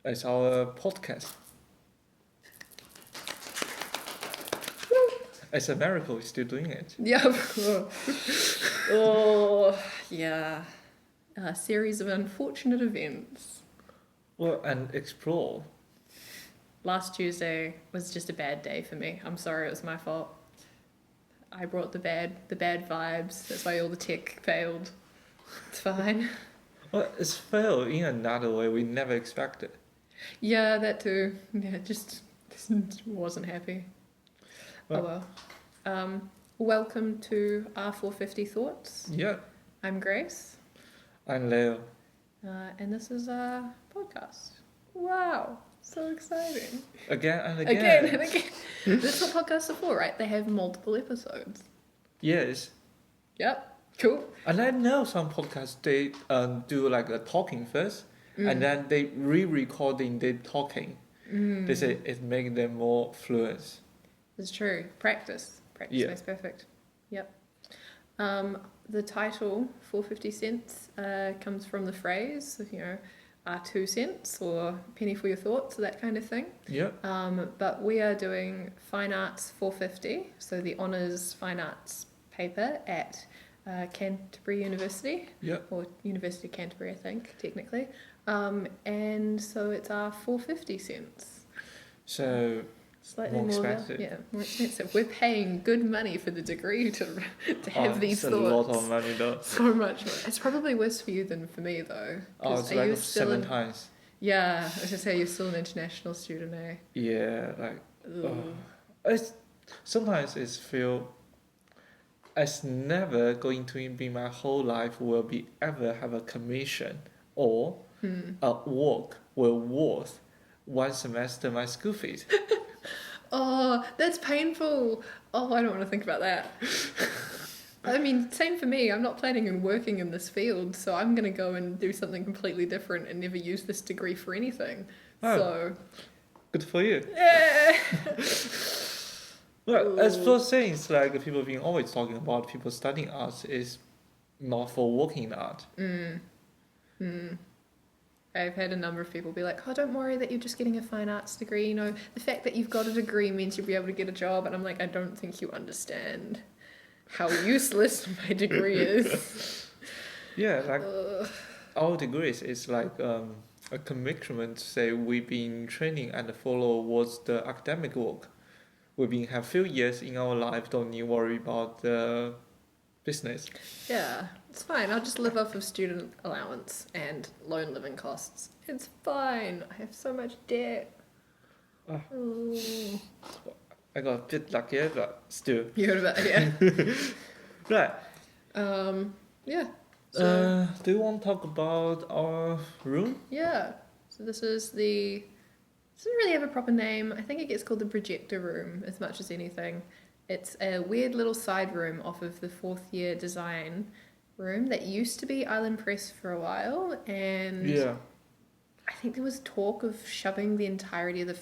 as our podcast. It's a miracle we're still doing it. Yeah. Oh, yeah. A series of unfortunate events. Well, and explore. Last Tuesday was just a bad day for me. I'm sorry, it was my fault. I brought the bad vibes. That's why all the tech failed. It's fine. Well, it's failed in another way we never expected. Yeah, that too. Yeah, just wasn't happy. Well, Oh well. Welcome to our 450 Thoughts. Yeah, I'm Grace. I'm Leo. And this is our podcast. Wow, so exciting. Again and Again and again. That's what podcasts are for, right? They have multiple episodes. Yes. Yep, cool. And I know some podcasts, they do like a talking first, and then they re-recording the talking. They say it makes them more fluent. It's true. Practice makes perfect. Yep. The title, 450 cents, comes from the phrase, 2 cents or penny for your thoughts, that kind of thing. Yeah. But we are doing Fine Arts 450, so the honours Fine Arts paper at Canterbury University, Yeah. or University of Canterbury, I think, technically. And so it's our 450 cents. So Slightly more more expensive. more expensive. We're paying good money for the degree to have these it's thoughts. a lot of money though. So much more. It's probably worse for you than for me though. It's like 7 times. Yeah, I was gonna say you're still an international student, eh? Yeah, like sometimes it's feel it's never going to be my whole life will be ever have a commission or a work will worth one semester my school fees. Oh, that's painful. Oh, I don't want to think about that. I mean, same for me. I'm not planning on working in this field, so I'm going to go and do something completely different and never use this degree for anything. Oh. So, Good for you. yeah. Well, as for things like people being always talking about people studying arts is not for working in art. I've had a number of people be like, oh, don't worry that you're just getting a fine arts degree. The fact that you've got a degree means you'll be able to get a job. And I'm like, I don't think you understand how useless my degree is. Yeah, like our degrees is like a commitment to say we've been training and follow what's the academic work. We've been have few years in our life, don't need worry about the business. Yeah, it's fine. I'll just live off of student allowance and loan living costs. It's fine. I have so much debt. Ah. Oh. I got a bit luckier, but still. You heard about it, yeah. Right. Yeah. So, Do you want to talk about our room? yeah. So this doesn't really have a proper name. I think it gets called the projector room as much as anything. It's a weird little side room off of the 4th year design room that used to be Island Press for a while, and I think there was talk of shoving the entirety of the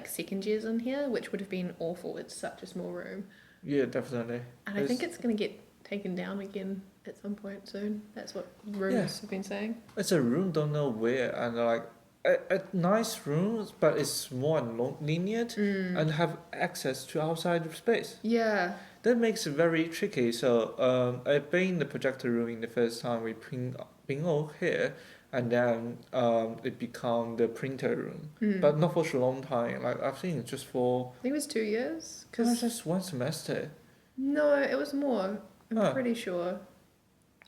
second years in here, which would have been awful. It's such a small room. Yeah, definitely. And I think it's going to get taken down again at some point soon. That's what rumors have been saying. It's a room, don't know where, and like a nice room, but it's small and linear, and have access to outside space. Yeah. That makes it very tricky. So I've been in the projector room in the first time we bring all here, and then it become the printer room, but not for so long time. Like I think it's just for. I think it was 2 years. It was just one semester. No, it was more. I'm pretty sure.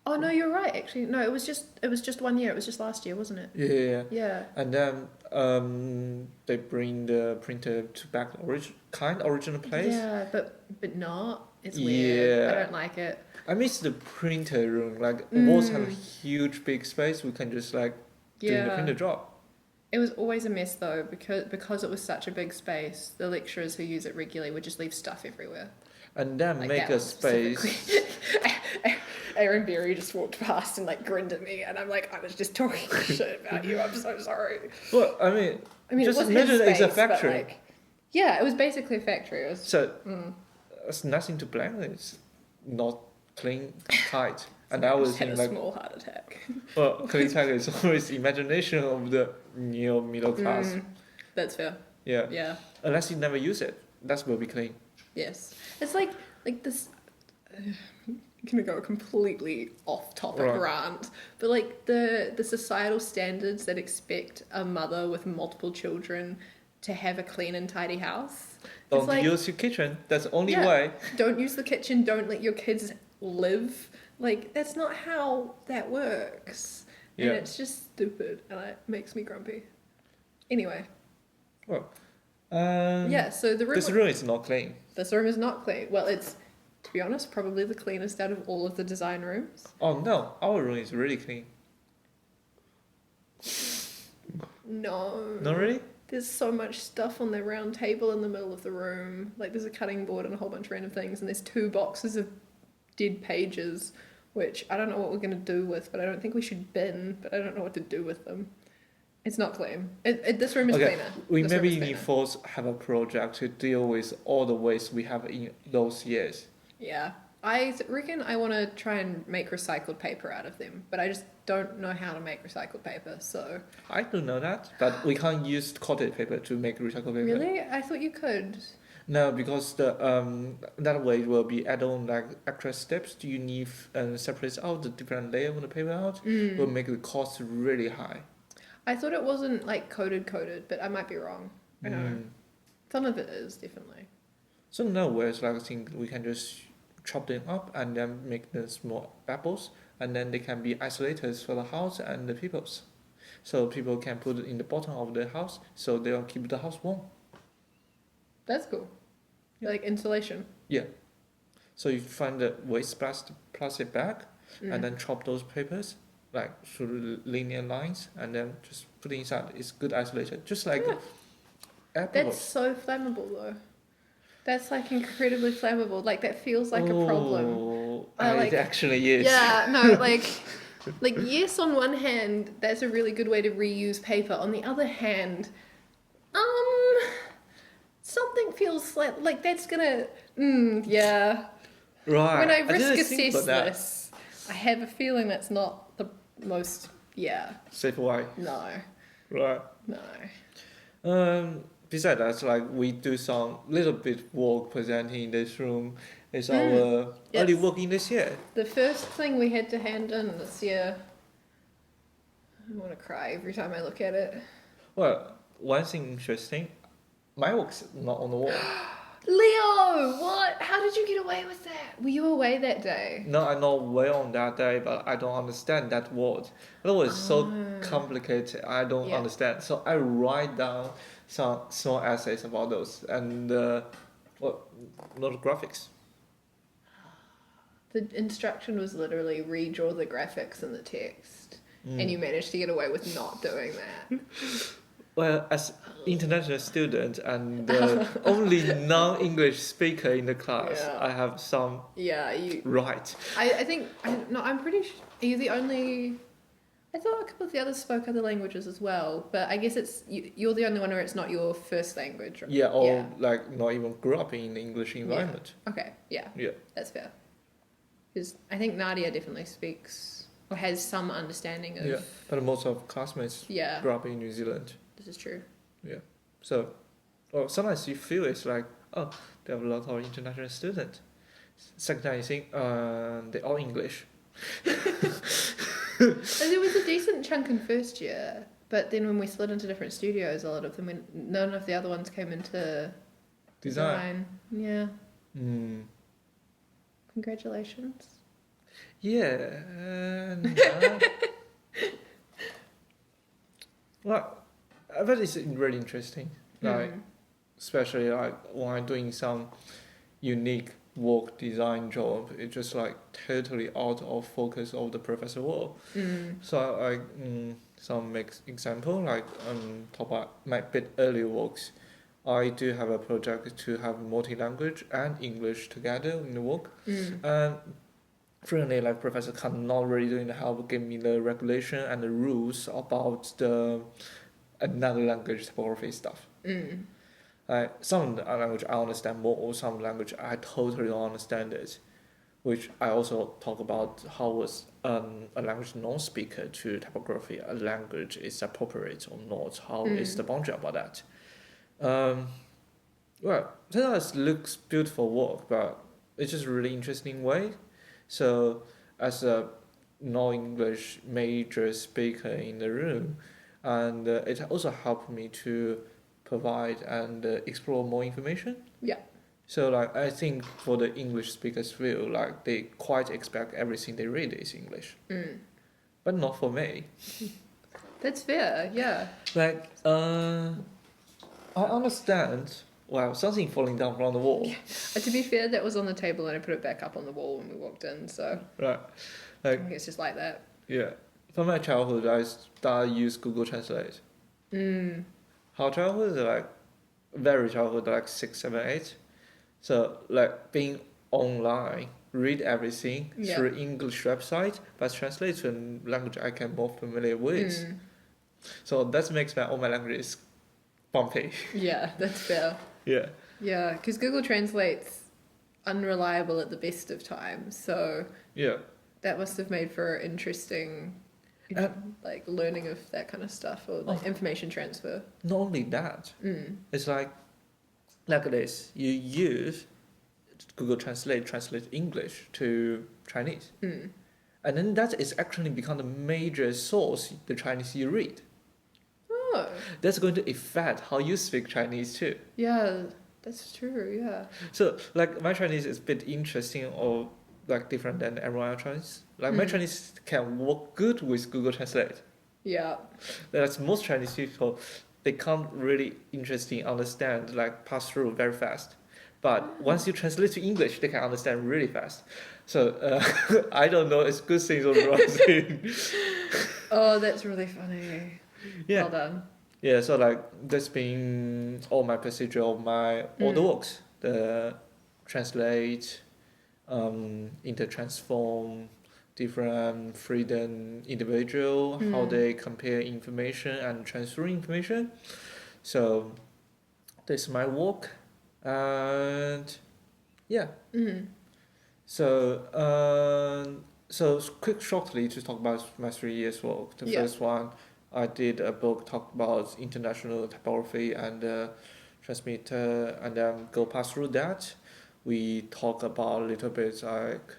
Oh no, you're right. Actually, no, it was just 1 year. It was just last year, wasn't it? Yeah. Yeah. And then they bring the printer to back original place. Yeah, but not. It's weird. I don't like it. I miss the printer room. Like walls have a huge big space. We can just like do the printer job. It was always a mess though because it was such a big space. The lecturers who use it regularly would just leave stuff everywhere. And then Like make a space. Aaron Berry just walked past and grinned at me, and I'm like, I was just talking shit about you. I'm so sorry. Well, I mean, just it was imagine his it's a space, factory. but yeah, it was basically a factory. It was, So there's nothing to blame. It's not clean, tight. And I I was just had a thinking like, small heart attack. well, Kalita is always imagination of the middle class. That's fair. Yeah. Yeah. Unless you never use it, that will be clean. Yes. It's like this. I'm gonna go a completely off-topic Right. rant, but like the societal standards that expect a mother with multiple children to have a clean and tidy house. Don't like, use your kitchen. That's the only Yeah. way. Don't use the kitchen. Don't let your kids live. Like that's not how that works. And Yeah. it's just stupid, and it makes me grumpy. Anyway. Well, Yeah. So this room is not clean. this room is not clean. Well, it's, to be honest, probably the cleanest out of all of the design rooms. Oh no, our room is really clean. No. Not really? There's so much stuff on the round table in the middle of the room. Like there's a cutting board and a whole bunch of random things, and there's 2 boxes of dead pages, which I don't know what we're gonna do with, but I don't think we should bin. But I don't know what to do with them. It's not clean. This room is Okay, cleaner. we This room maybe is need cleaner. force have a project to deal with all the waste we have in those years. Yeah. I reckon I want to try and make recycled paper out of them, but I just don't know how to make recycled paper, so... I do know that, but we can't use coated paper to make recycled paper. Really? I thought you could. No, because the that way will be add on like extra steps. You need separate out the different layer of the paper out. Will make the cost really high. I thought it wasn't like coated, but I might be wrong. I know. Some of it is, definitely. So now whereas like I think we can just chop them up and then make the small apples, and then they can be isolators for the house and the peoples. So people can put it in the bottom of the house, so they'll keep the house warm. That's cool. Yeah. Like insulation. Yeah. So you find the waste plastic bag, and then chop those papers like through linear lines, and then just put it inside. It's good isolated, just like apple. That's so flammable though. That's like incredibly flammable. Like that feels like a problem. Oh, like- it actually is. Yeah, no, like yes, on one hand, that's a really good way to reuse paper. On the other hand, something feels like that's gonna, yeah. Right. When I didn't risk think assess about that. this, I have a feeling that's not the most, Safe way. no. Right. Besides that, like we do some little bit work presenting in this room. It's our early work in this year. The first thing we had to hand in this year, I want to cry every time I look at it. Well, one thing interesting, my work's not on the wall. Leo, what? How did you get away with that? Were you away that day? No, I know well on that day, but I don't understand that word. That was so complicated. I don't understand. So I write down some small essays about those and not graphics. The instruction was literally redraw the graphics in the text, and you managed to get away with not doing that. Well, as international student and only non-English speaker in the class, I have some right. I think I'm pretty sure. Are you the only? I thought a couple of the others spoke other languages as well, but I guess it's you're the only one where it's not your first language. Right? Yeah, or like not even grew up in the English environment. Okay, yeah, that's fair. Because I think Nadia definitely speaks or has some understanding of. Yeah, but most of classmates grew up in New Zealand. This is true. Yeah, so, sometimes you feel it's like, oh, there are a lot of international students. Second time you think, they're all English. And there was a decent chunk in first year, but then when we split into different studios, a lot of them, none of the other ones came into design. Yeah. Congratulations. Yeah. Well, I bet it's really interesting. Like, especially like when I'm doing some unique work design job, it's just like totally out of focus of the professor work. So like some example like talk about my bit early works. I do have a project to have multi-language and English together in the work. And frequently, like professor cannot really doing the help give me the regulation and the rules about the another language typography stuff. Some language I understand more, or some language I totally don't understand it. which I also talk about how was a language non-speaker to typography, a language is appropriate or not, how is the boundary about that. Um, well, sometimes it looks beautiful work, but it's just really interesting way. So as a non-English major speaker in the room, and it also helped me to provide and explore more information. Yeah. So like I think for the English speakers feel like they quite expect everything they read is English, but not for me. That's fair, yeah. Like I understand. Wow, something falling down from the wall. To be fair, that was on the table and I put it back up on the wall when we walked in, so Right. I Like think it's just like that. yeah. From my childhood, I started use Google Translate. How childhood like very childhood like 6, 7, 8. So like being online, read everything Yeah. through English website, but translate to a language I can more familiar with. So that makes all my languages bumpy. Yeah, that's fair. Yeah. Yeah, because Google Translate's unreliable at the best of times, so Yeah. that must have made for interesting, like learning of that kind of stuff or like information transfer. Not only that, it's like this. You use Google translate English to Chinese, and then that is actually become the major source the Chinese you read. Oh, That's going to affect how you speak Chinese too. yeah, that's true. Yeah. So like my Chinese is a bit interesting or like different than everyone else Chinese. Like my Chinese can work good with Google Translate. Yeah. Whereas most Chinese people, they can't really interesting understand like pass through very fast. But once you translate to English, they can understand really fast. So I don't know it's good thing or wrong thing. Oh, that's really funny. Yeah. Well done. Yeah, so like that's been all my procedure of all the works. The translate, intertransform, different freedom individual, how they compare information and transfer information. So that's my work. And yeah. So shortly to talk about my 3 years work. The first one, I did a book talk about international typography and transmitter, and then go pass through that. We talk about a little bit like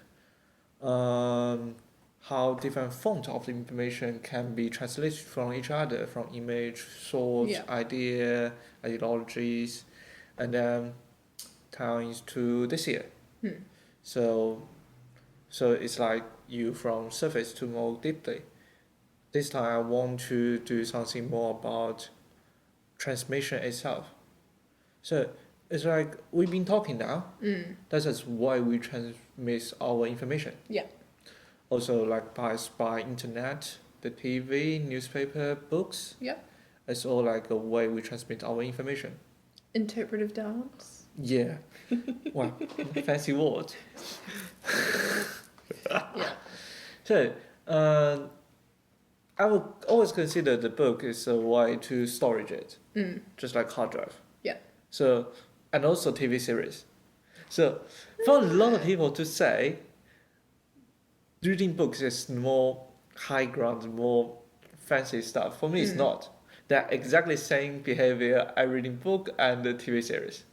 how different fonts of the information can be translated from each other, from image, source, idea, ideologies, and then turns to this year. So it's like you from surface to more deeply. This time I want to do something more about transmission itself. So it's like we've been talking now. That is why we transmit our information. Yeah. Also like by internet, the TV, newspaper, books. Yeah. It's all like a way we transmit our information. Interpretive dance. Yeah. Wow, fancy word. Yeah. So, I would always consider the book is a way to storage it, just like hard drive. Yeah. So, and also TV series. So, for a lot of people to say, reading books is more high ground, more fancy stuff. For me, it's not. They're exactly same behavior I reading book and the TV series.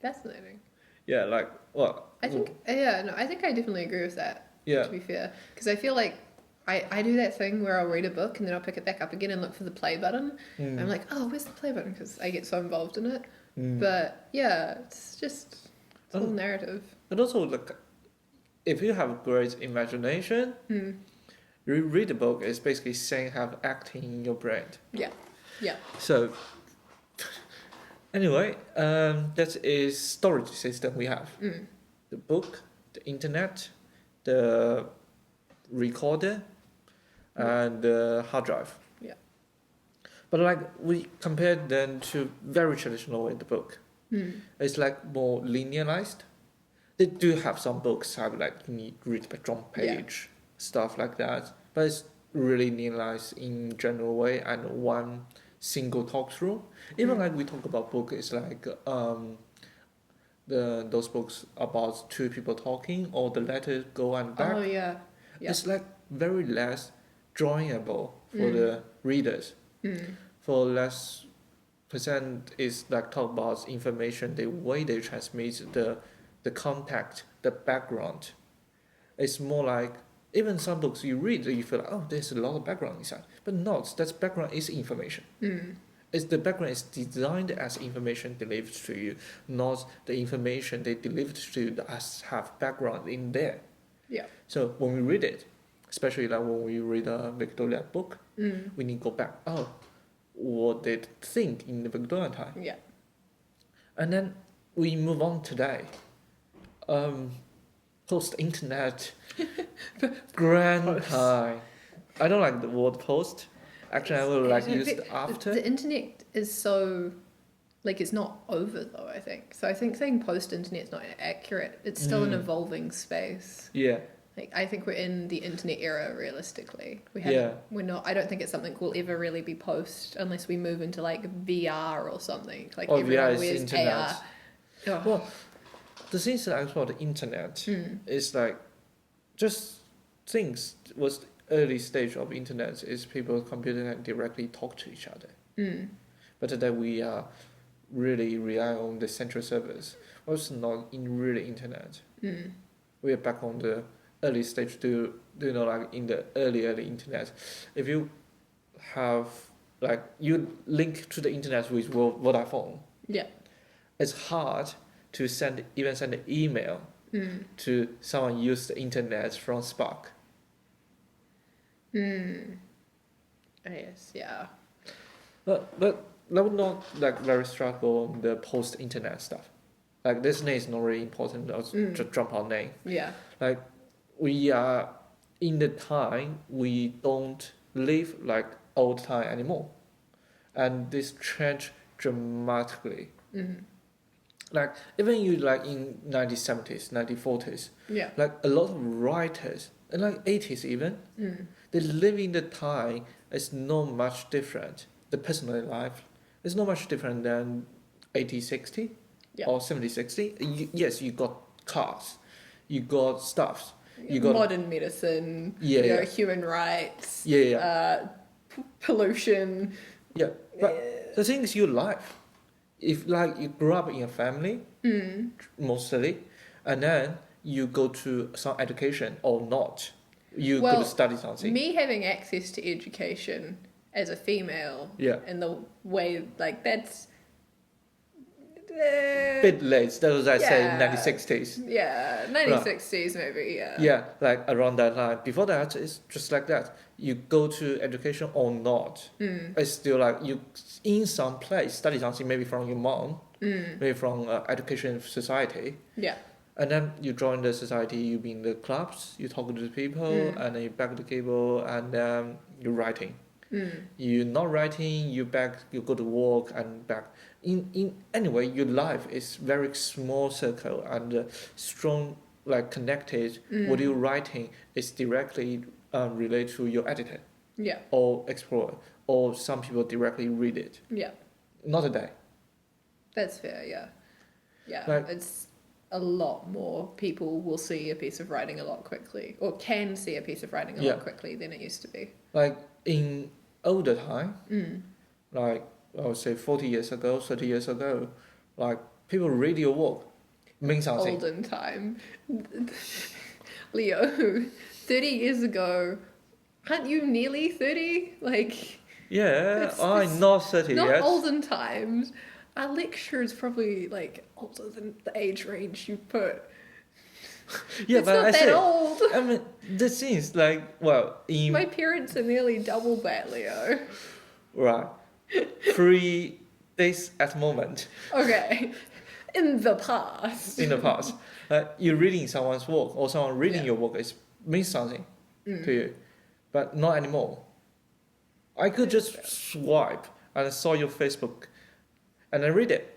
Fascinating. Yeah, like what? I think I think I definitely agree with that. Yeah. To be fair, because I feel like I do that thing where I'll read a book and then I'll pick it back up again and look for the play button. And I'm like, oh, where's the play button? Because I get so involved in it. But yeah, it's just it's all narrative. And also, like, if you have great imagination, you read the book. It's basically saying have acting in your brain. Yeah. Yeah. So anyway, that is storage system we have. The book, the internet, the recorder, and the hard drive. Yeah. But like we compared them to very traditional way the book. It's like more linearized. They do have some books have like you need read by drum page, stuff like that. But it's really linearized in general way and one single talk through. Even like we talk about book, it's like those books about two people talking or the letters go and back. Oh yeah. Yeah. It's like very less drawable for the readers. For less percent is like talk about information, the way they transmit the context, the background. It's more like even some books you read, you feel like, oh, there's a lot of background inside, but not. That background is information. It's the background is designed as information delivered to you, not the information they delivered to you as have background in there. Yeah. So when we read it, especially like when we read a Victorian book, we need to go back. Oh, what they think in the Victorian time. Yeah. And then we move on today. Post-internet, grand time. I don't like the word post. Actually, I will like use the after. The internet is so, like, it's not over though, I think. So I think saying post-internet is not accurate. It's still an evolving space. Yeah. Like, I think we're in the internet era realistically. Yeah. We're not, I don't think it's something we'll ever really be post unless we move into like VR or something. Like Oh, everyone VR is wears internet. AR. Oh. Well, the things that I about the internet is like just things was early stage of internet is people computer can directly talk to each other. But today we are really rely on the central servers. Was not in really internet. We are back on the early stage. Do you know like in the early internet, if you have like you link to the internet with Vodafone, Yeah. it's hard to send an email to someone use the internet from Spark. Yes, yeah. But that would not like very struggle on the post-internet stuff. Like this name is not really important. I'll just drop our name. Yeah. Like we are in the time we don't live like old time anymore, and this changed dramatically. Like even you like in 1970s, 1940s, Yeah. like a lot of writers and like 80s even, they live in the time. It's not much different. The personal life is not much different than 80, 60 Yeah. or 70, 60. Yes, you got cars, you got stuff, you got modern medicine, Yeah, you know, yeah. human rights, yeah. pollution. Yeah, but the thing is your life. If like you grew up in a family, mostly, and then you go to some education or not, you go Well, to study something. Me having access to education as a female, Yeah. in the way like that's Bit late. That was I say Yeah. 1960s. yeah, 1960s maybe, yeah. Yeah, like around that time. Before that, it's just like that. You go to education or not. It's still like you in some place study something maybe from your mom, maybe from education society, Yeah. and then you join the society. You be in the clubs. You talk to the people, and then you back the cable, and then you're writing. You're not writing. You back. You go to work and back. In anyway, your life is very small circle and strong like connected. What you're writing is directly related to your editor Yeah. or explorer, or some people directly read it. Yeah. Not a day. That's fair, yeah. Yeah. Like- It's a lot more people will see a piece of writing a lot quickly, or can see a piece of writing a Yeah. lot quickly than it used to be. Like in older time, like I would say 40 years ago, 30 years ago, like people read your work, means something. Olden time. Leo, 30 years ago, aren't you nearly 30? Like, Yeah, It's- I'm not 30 not yet. olden times. Our lecture is probably like older than the age range you put. Yeah, it's but not I that said, old. I mean, the thing is like, well, in My parents are nearly double that, Leo. right, 3 days at the moment Okay. In the past. in the past, you're reading someone's work or someone reading Yeah. your work is means something to you, but not anymore. I could just swipe and I saw your Facebook, and I read it.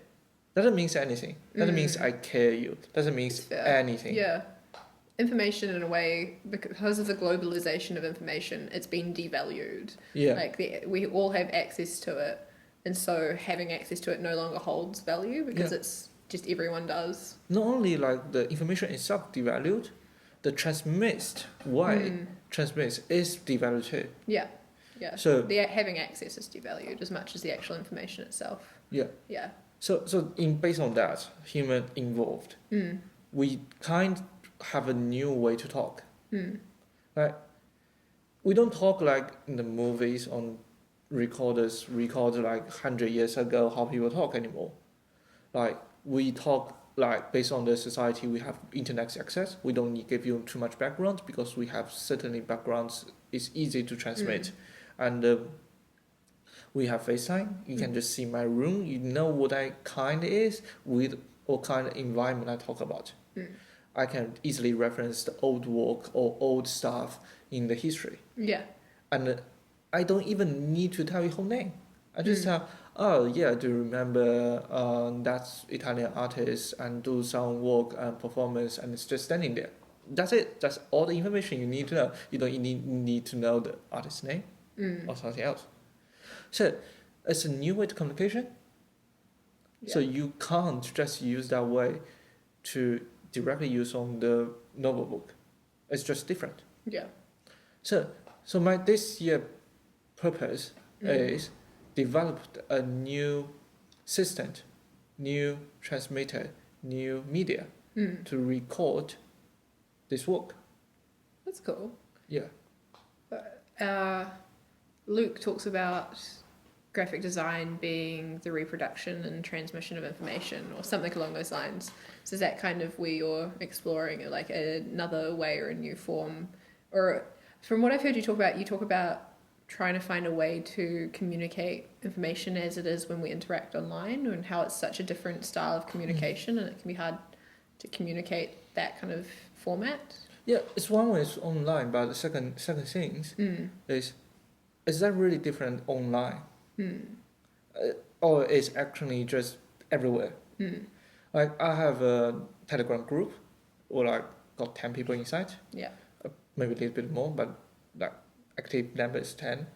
Doesn't mean anything. Doesn't mean I care you. Doesn't mean It's fair. anything. Yeah. Information in a way, because of the globalization of information, it's been devalued. Yeah. Like we all have access to it, and so having access to it no longer holds value because Yeah. it's just everyone does. Not only like the information itself devalued, the transmits is devalued too. Yeah, yeah. So having access is devalued as much as the actual information itself. yeah. Yeah. So based on that, human involved, we kind have a new way to talk. Like we don't talk like in the movies on record like 100 years ago how people talk anymore. Like we talk like based on the society we have internet access. We don't need give you too much background because we have certainly backgrounds. It's easy to transmit, and we have FaceTime. You can just see my room. You know what I kind is with what kind of environment I talk about. I can easily reference the old work or old stuff in the history. Yeah. And I don't even need to tell you whole name. I just tell, oh yeah, do you remember that Italian artist and do some work and performance and it's just standing there. That's it. That's all the information you need to know. You don't need to know the artist's name or something else. So it's a new way to communication. Yeah. So you can't just use that way to directly use on the novel book. It's just different. Yeah. So my this year purpose is developed a new system, new transmitter, new media to record this work. That's cool. Yeah. Luke talks about graphic design being the reproduction and transmission of information or something along those lines. So is that kind of where you're exploring like another way or a new form? Or from what I've heard you talk about trying to find a way to communicate information as it is when we interact online and how it's such a different style of communication and it can be hard to communicate that kind of format. Yeah, it's one way it's online, but the second thing is that really different online? Or is actually just everywhere? Like I have a Telegram group, or like got 10 people inside. Yeah. Maybe a little bit more, but like active number is 10.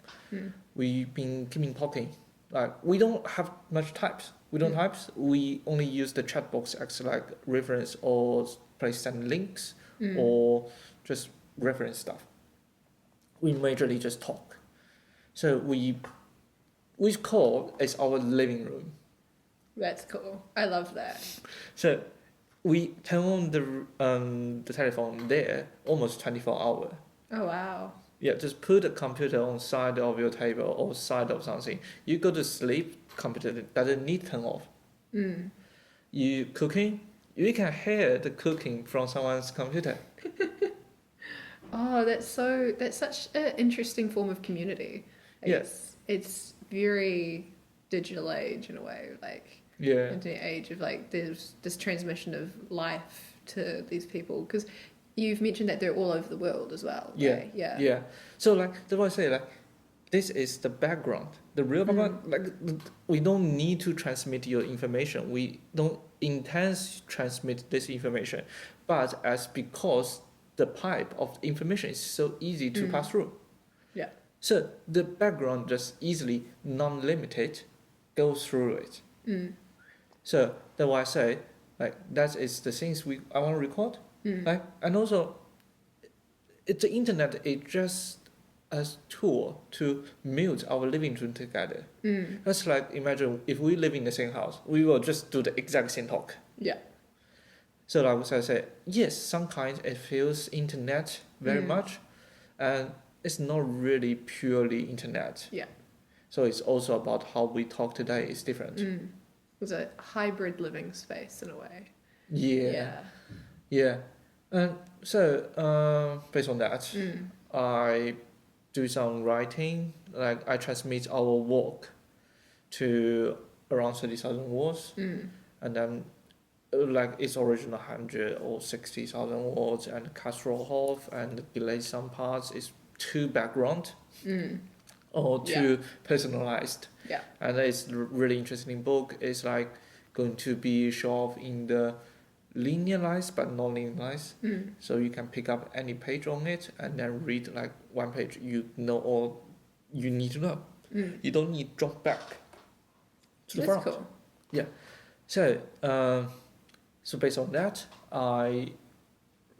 We've been keeping talking. Like we don't have much types. We don't types. We only use the chat box as like reference or place some links or just reference stuff. We majorly just talk. So we call is our living room. That's cool. I love that. So we turn on the telephone there almost 24 hours. Oh wow. Yeah, just put a computer on side of your table or side of something. You go to sleep, computer doesn't need turn off. You cooking, you can hear the cooking from someone's computer. Oh, that's such an interesting form of community. Yes. It's very digital age in a way, like internet age of like there's this transmission of life to these people because you've mentioned that they're all over the world as well. Yeah, right? Yeah. Yeah. So like that's why I say like this is the background, the real background. Like we don't need to transmit your information. We don't intend to transmit this information, but as because the pipe of information is so easy to pass through. Yeah. So the background just easily non-limited goes through it. So that's why I say like that is the things I want to record. Like and also it's the internet is just a tool to mute our living room together. That's like imagine if we live in the same house, we will just do the exact same talk. Yeah. So like I say, yes, sometimes it feels internet very much, and it's not really purely internet. Yeah. So it's also about how we talk today is different. It's a hybrid living space in a way. Yeah. And so based on that, I do some writing. Like I transmit our work to around 30,000 words, and then like its original 100 or 60,000 words and Castro half and delay some parts is too background or too personalized. Yeah. And it's really interesting book. It's like going to be shown in the linearized but non-linearized. So you can pick up any page on it and then read like one page. You know all you need to know. You don't need drop back to the front. That's cool. Yeah. So, so based on that, I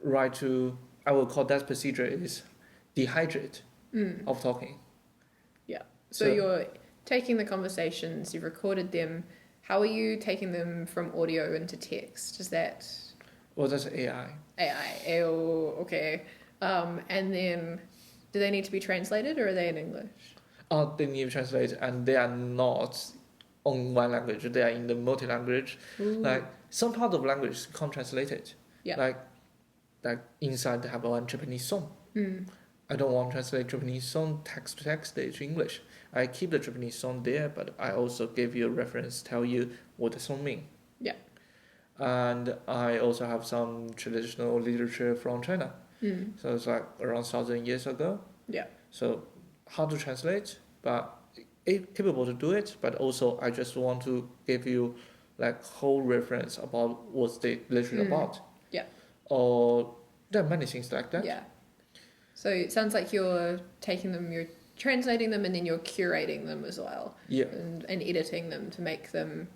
will call that procedure is dehydrate of talking. Yeah. So So, you're taking the conversations, you've recorded them. How are you taking them from audio into text? Is that well, that's AI. AI? Oh, okay. And then do they need to be translated or are they in English? They need to translate, and they are not on one language. They are in the multi-language. Ooh. Like some part of language can't translate it. Yeah. Like inside they have one Japanese song. Mm. I don't want to translate Japanese song text to text to English. I keep the Japanese song there, but I also give you a reference, tell you what the song mean. Yeah. And I also have some traditional literature from China. So it's like around 1,000 years ago. Yeah. So hard to translate, but capable to do it. But also I just want to give you like whole reference about what's the literature about. Yeah. Or there are many things like that. Yeah. So it sounds like you're taking them, you're translating them, and then you're curating them as well. Yeah. And editing them to make them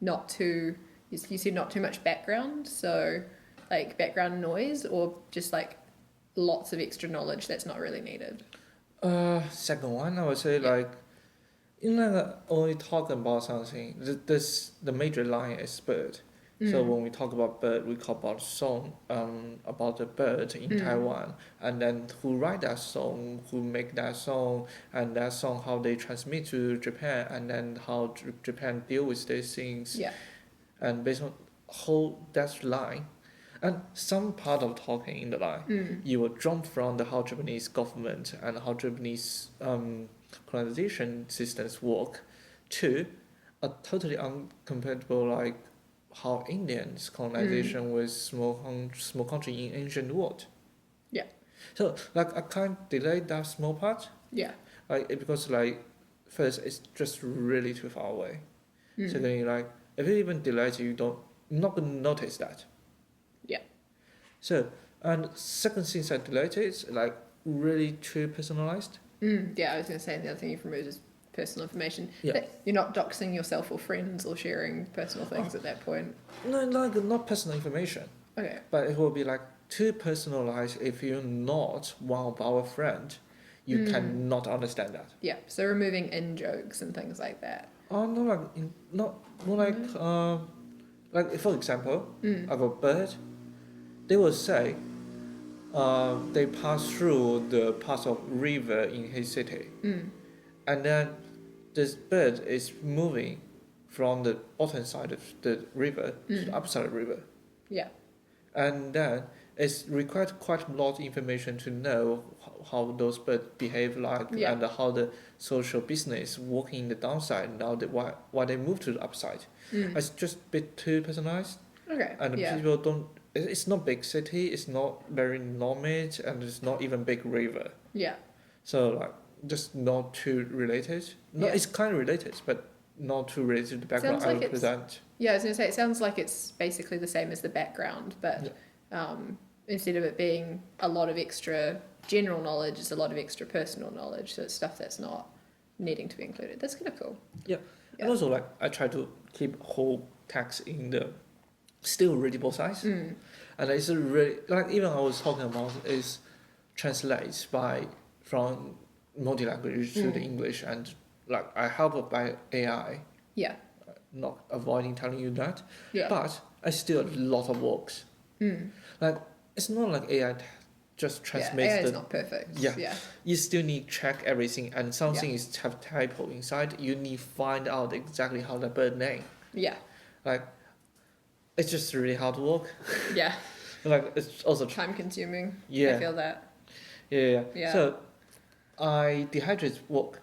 not too, you said not too much background, so like background noise, or just like lots of extra knowledge that's not really needed. Second one, I would say Yeah. like, only talk about something. The major line is bird. So when we talk about bird, we talk about song, about the bird in Taiwan, and then who write that song, who make that song, and that song how they transmit to Japan, and then how Japan deal with these things, Yeah. and based on whole that line, and some part of talking in the line, you will jump from the how Japanese government and how Japanese colonization systems work, to a totally uncompatible like how Indians colonization was small country in ancient world. Yeah. So like I can't delay that small part. Yeah. Because like first it's just really too far away. Secondly, like if you even delay it, you're not gonna notice that. Yeah. So and second thing I delayed is like really too personalized. Yeah, I was going to say the other thing you've removed is personal information. Yeah. That you're not doxing yourself or friends or sharing personal things at that point. No, like not personal information. Okay. But it will be like too personalized if you're not one of our friend. You cannot understand that. Yeah. So removing in jokes and things like that. Oh no, like for example, like a bird, they will say, they pass through the path of river in his city, and then this bird is moving from the bottom side of the river to the upside of the river, Yeah. and then it's required quite a lot of information to know how those birds behave like, Yeah. and how the social business working in the downside, now why they move to the upside. It's just a bit too personalized, Okay. and Yeah. people don't. It's not big city. It's not very nomad, and it's not even big river. Yeah. So like just not too related. No, Yeah. it's kind of related, but not too related to the background Sounds I like would it's- present. Yeah, I was going to say, it sounds like it's basically the same as the background, but instead of it being a lot of extra general knowledge, it's a lot of extra personal knowledge. So it's stuff that's not needing to be included. That's kind of cool. Yeah. Yeah. And also like I try to keep whole text in the still readable size. And it's really like even I was talking about is translates from multi-language to the English, and like I help it by AI, Yeah. not avoiding telling you that, Yeah. but I still a lot of works. Like it's not like AI just Yeah. transmits AI is the. not perfect. Yeah. Yeah. You still need check everything, and something is have typo inside. You need find out exactly how the bird name. Yeah. Like it's just really hard work. Yeah. Like it's also Time consuming. Yeah. I feel that. Yeah. Yeah. So I dehydrate work.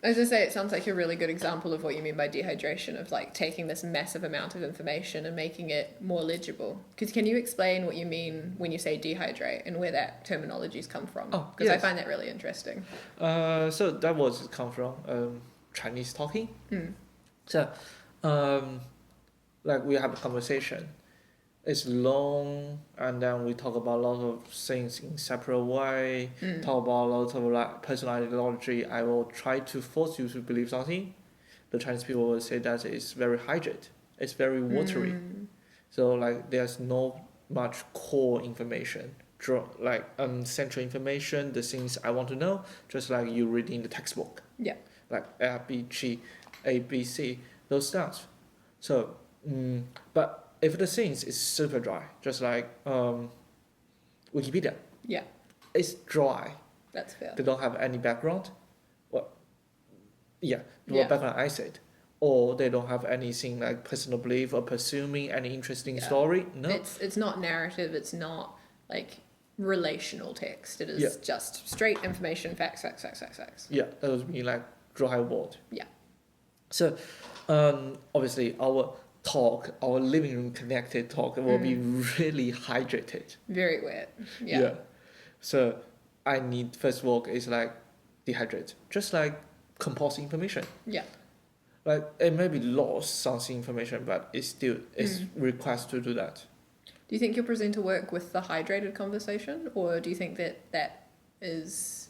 As I say, it sounds like a really good example of what you mean by dehydration, of like taking this massive amount of information and making it more legible. Because can you explain what you mean when you say dehydrate and where that terminology's come from? Oh, Because I yes. find that really interesting. So that was come from Chinese talking. So like we have a conversation. It's long, and then we talk about a lot of things in separate way. Talk about a lot of like personal ideology. I will try to force you to believe something. The Chinese people will say that it's very hydrate. It's very watery. So like there's no much core information, like central information, the things I want to know, just like you read in the textbook. Yeah. Like A, B, C, those stuff. So, but if the things is super dry, just like Wikipedia, Yeah. it's dry. That's fair. They don't have any background. Well, yeah, the Yeah. background I said. Or they don't have anything like personal belief or pursuing any interesting story. No. It's not narrative, it's not like relational text. It is just straight information, facts. Yeah, that would be like dry word. Yeah. So, obviously our living room connected talk will be really hydrated. Very wet. Yeah. So I need first work is like dehydrate, just like compose information. Yeah. Like it may be lost some information, but it's request to do that. Do you think your presenter work with the hydrated conversation, or do you think that is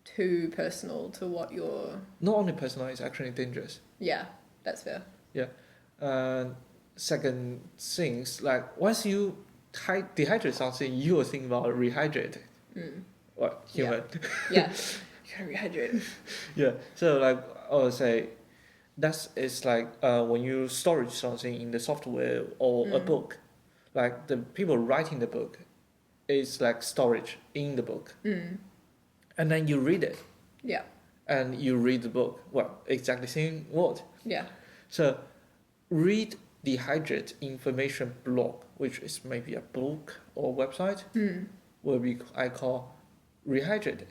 too personal to what you're... Not only personal, it's actually dangerous. Yeah, that's fair. Yeah. Second things, like once you dehydrate something, you will think about rehydrate. What? Human. Yeah. You gotta rehydrate. Yeah. So like I would say, it's like when you storage something in the software or a book, like the people writing the book is like storage in the book. And then you read it. Yeah. And you read the book. Well, exactly same word. Yeah. So read dehydrate information blog, which is maybe a book or website, will be I call rehydrated.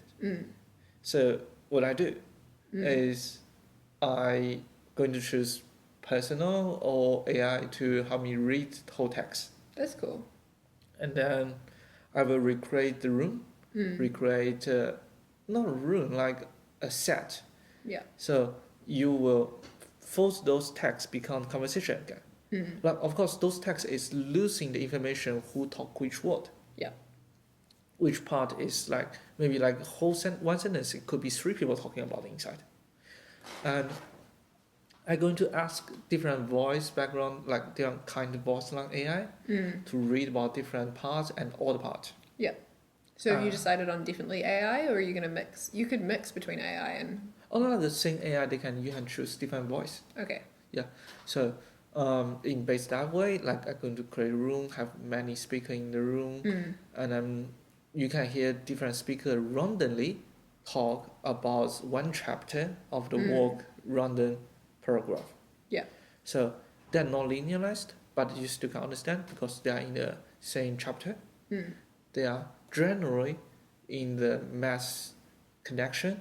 So what I do is I going to choose personal or AI to help me read the whole text. That's cool. And then I will recreate the room, recreate not a room, like a set. Yeah. So you will force those texts become conversation again. Like of course those texts is losing the information who talk which word. Yeah. Which part is like maybe like one sentence, it could be three people talking about inside. And I'm going to ask different voice background, like different kind of voice like AI, to read about different parts and all the parts. Yeah. So have you decided on definitely AI, or are you going to mix? You could mix between AI and... Oh no, the same AI, you can choose different voice. Okay. Yeah. So in base that way, like I'm going to create a room, have many speakers in the room, and then you can hear different speakers randomly talk about one chapter of the work random paragraph. Yeah. So they're not linearized, but you still can understand because they are in the same chapter. They are generally in the mass connection,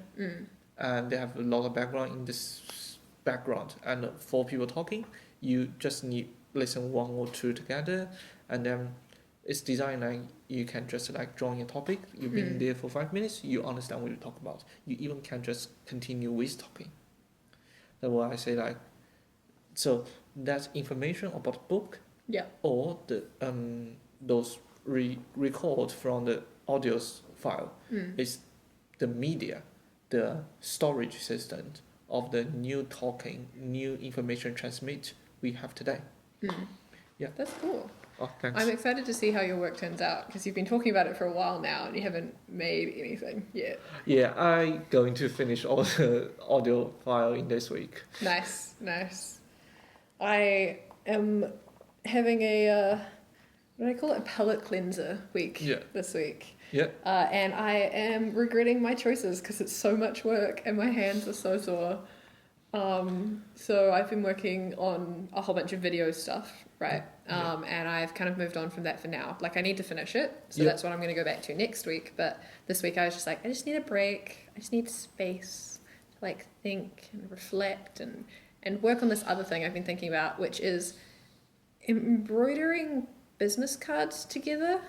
and they have a lot of background in this background. And for people talking, you just need listen one or two together, and then it's designed like you can just like join a topic. You've been there for 5 minutes, you understand what you talk about. You even can just continue with talking. That's why I say like, so that's information about the book. Yeah. Or the those record from the audio file is the media, the storage system of the new information transmit we have today. Yeah. That's cool. Oh, thanks. I'm excited to see how your work turns out, because you've been talking about it for a while now and you haven't made anything yet. Yeah, I'm going to finish all the audio file in this week. Nice. I am having a, what do I call it? A palate cleanser week this week. Yeah. And I am regretting my choices because it's so much work and my hands are so sore. So I've been working on a whole bunch of video stuff, right? And I've kind of moved on from that for now. Like I need to finish it, so that's what I'm going to go back to next week. But this week I was just like, I just need a break. I just need space to like think and reflect and work on this other thing I've been thinking about, which is embroidering business cards together.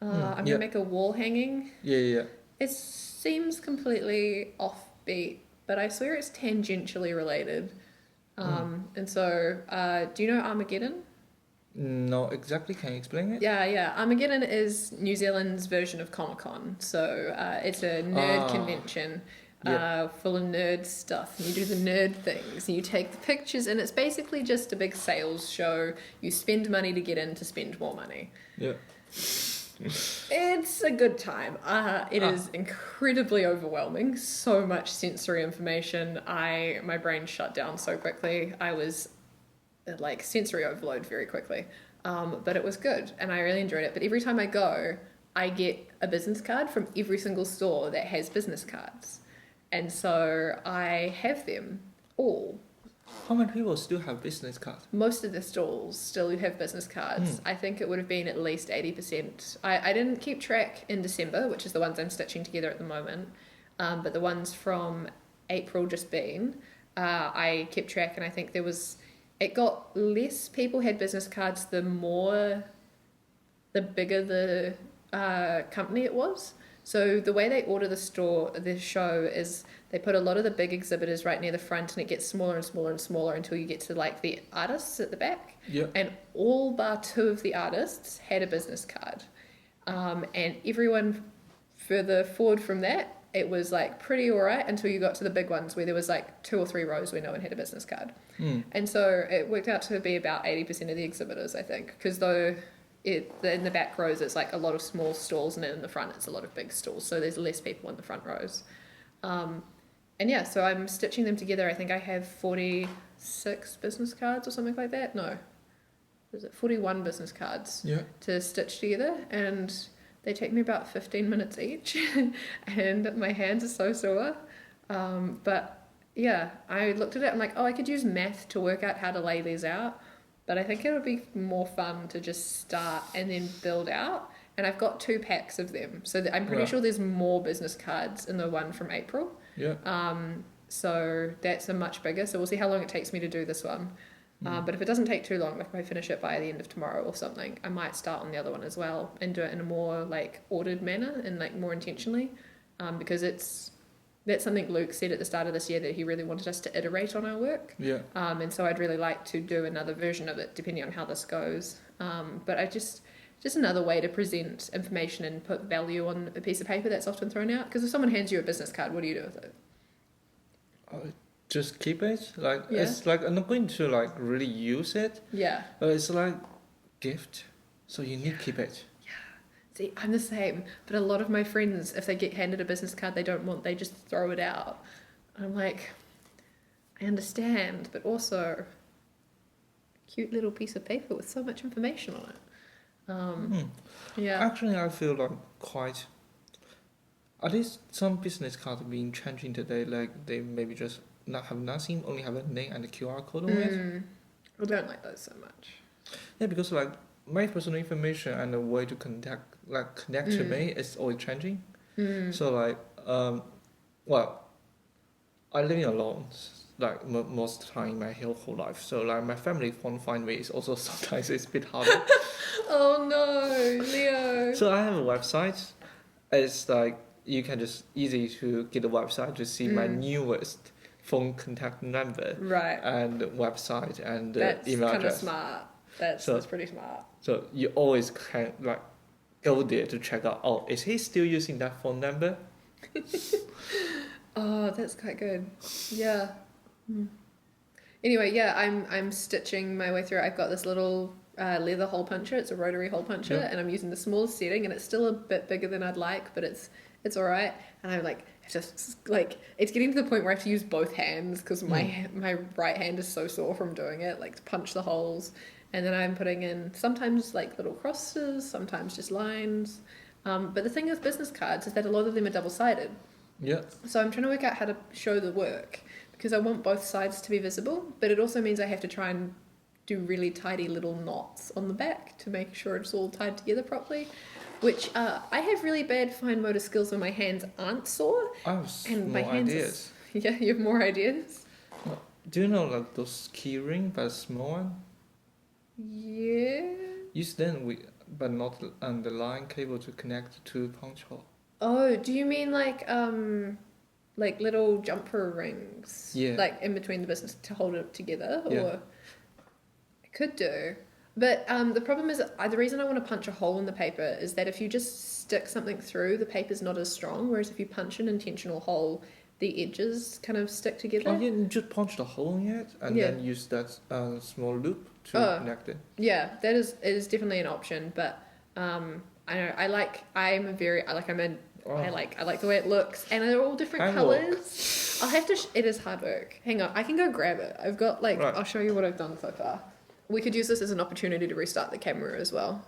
I'm going to make a wall hanging. Yeah. It seems completely offbeat, but I swear it's tangentially related. And so, do you know Armageddon? No, exactly. Can you explain it? Yeah. Armageddon is New Zealand's version of Comic-Con. So it's a nerd convention full of nerd stuff. And you do the nerd things. And you take the pictures, and it's basically just a big sales show. You spend money to get in to spend more money. Yeah. It's a good time. It is incredibly overwhelming. So much sensory information. My brain shut down so quickly. I was like sensory overload very quickly. But it was good, and I really enjoyed it. But every time I go, I get a business card from every single store that has business cards. And so I have them all. How many people still have business cards? Most of the stalls still have business cards. I think it would have been at least 80%. I didn't keep track in December, which is the ones I'm stitching together at the moment. But the ones from April just been, I kept track, and I think it got less people had business cards the bigger the company it was. So the way they order the show is they put a lot of the big exhibitors right near the front, and it gets smaller and smaller and smaller until you get to like the artists at the back. Yeah. And all bar 2 of the artists had a business card. And everyone further forward from that, it was like pretty alright until you got to the big ones where there was like 2 or 3 rows where no one had a business card. And so it worked out to be about 80% of the exhibitors, I think, because in the back rows it's like a lot of small stalls, and then in the front it's a lot of big stalls, so there's less people in the front rows. And yeah, so I'm stitching them together. I think I have 46 business cards or something like that. No, is it 41 business cards to stitch together, and they take me about 15 minutes each. And my hands are so sore. But yeah, I looked at it, I'm like, I could use math to work out how to lay these out. But I think it would be more fun to just start and then build out. And I've got 2 packs of them. So I'm pretty sure there's more business cards in the one from April. Yeah. So that's a much bigger. So we'll see how long it takes me to do this one. But if it doesn't take too long, like if I finish it by the end of tomorrow or something, I might start on the other one as well and do it in a more like ordered manner and like more intentionally. Because that's something Luke said at the start of this year, that he really wanted us to iterate on our work. Yeah. And so I'd really like to do another version of it depending on how this goes. But I just another way to present information and put value on a piece of paper that's often thrown out. Because if someone hands you a business card, what do you do with it? Just keep it. Like it's like I'm not going to like really use it. Yeah. But it's like gift, so you need to keep it. See, I'm the same, but a lot of my friends, if they get handed a business card they don't want, they just throw it out. I'm like, I understand, but also a cute little piece of paper with so much information on it. Yeah. Actually, I feel like quite. At least some business cards being changing today, like they maybe just not have nothing, only have a name and a QR code on it. I don't like those so much. Yeah, because like my personal information and the way to connect to me is always changing. So like well, I living alone like most of the time in my whole life. So like my family won't find me. It's also sometimes it's a bit harder. Oh no, Leo. So I have a website. It's like you can just easy to get a website to see my newest phone contact number, right, and website and that's email address. That's smart. That's pretty smart. So you always can like go there to check out. Oh, is he still using that phone number? Oh, that's quite good. Yeah. Anyway, yeah, I'm stitching my way through. I've got this little leather hole puncher. It's a rotary hole puncher, and I'm using the smallest setting, and it's still a bit bigger than I'd like, but it's all right. And I'm like, just like it's getting to the point where I have to use both hands because my right hand is so sore from doing it, like to punch the holes. And then I'm putting in sometimes like little crosses, sometimes just lines. But the thing with business cards is that a lot of them are double-sided. Yeah. So I'm trying to work out how to show the work because I want both sides to be visible, but it also means I have to try and do really tidy little knots on the back to make sure it's all tied together properly, which I have really bad fine motor skills when my hands aren't sore. I have and more ideas. Yeah, you have more ideas? Do you know like those key ring but small one? Yeah. Use them but not on the line cable to connect to punch hole. Oh, do you mean like little jumper rings? Yeah. Like in between the business to hold it together? Or Yeah. I could do. But the problem is the reason I want to punch a hole in the paper is that if you just stick something through, the paper's not as strong, whereas if you punch an intentional hole, the edges kind of stick together. Oh, you just punch the hole in it and Yeah. then use that small loop to Oh. connect it. Yeah, it is definitely an option, but I know I like I'm a very I like I'm a Oh. I like the way it looks, and they're all different Handwork. colors. I'll have to. It is hard work. Hang on, I can go grab it. I've got like Right. I'll show you what I've done so far. We could use this as an opportunity to restart the camera as well.